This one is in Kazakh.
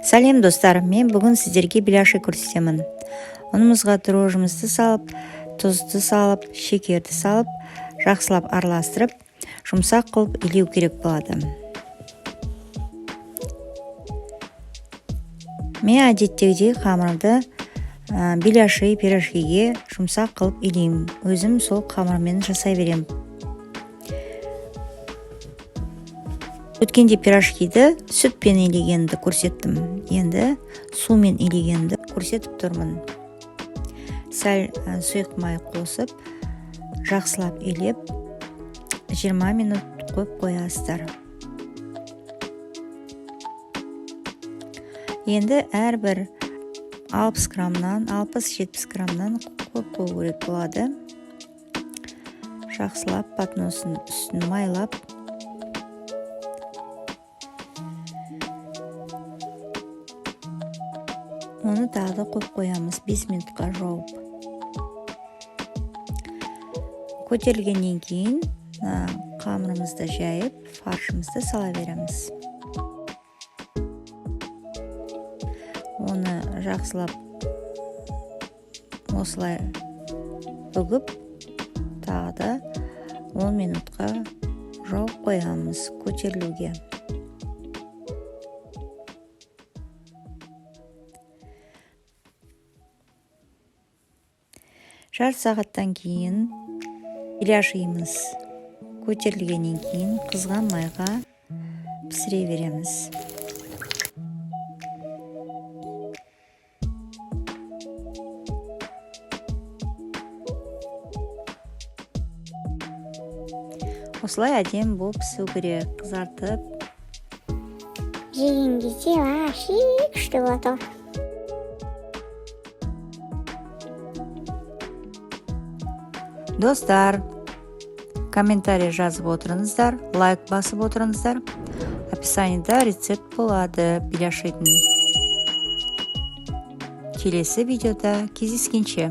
Сәлем достар, мен бүгін сіздерге беляши көрсетемін. Ұнымызға дрожжымызды салып, тұзды салып, шекерді салып, жақсылап араластырып, жұмсақ қылып илеу керек болады. Мен әдеттегідей қамырды беляши пирожкиге жұмсақ қылып илеймін. Өзім сол қамырмен жасай берем. Өткенде пирожкиді сүтпен илегенді көрсеттім. Енді сумен илегенді көрсетіп тұрмын. Сәл сұйық май қосып, жақсылап илеп, 20 минут қойып қоясыздар. Енді әрбір 60 граммнан, 60-70 граммнан қойып қою керек болады. Жақсылап патносын үстін майлап, оны тағы да қойып қоямыз 5 минутқа жауып. Көтерілгеннен кейін қамырымызды жайып, фаршымызды сала береміз. Оны жақсылап осылай бүгіп, тағы да 10 минутқа жауып қоямыз көтерілуге. Жарты сағаттан кейін беляшиіміз көтерілгеннен кейін қызған майға пісіре береміз. Осылай әдем болып пісу керек, қызартып. Жеген кезде вообще күшті болады. Достар, комментарий жазып отырыңыздар, лайк басып отырыңыздар. Описаниеда рецепт болады беляшидің. Келесі видеода кездескенше.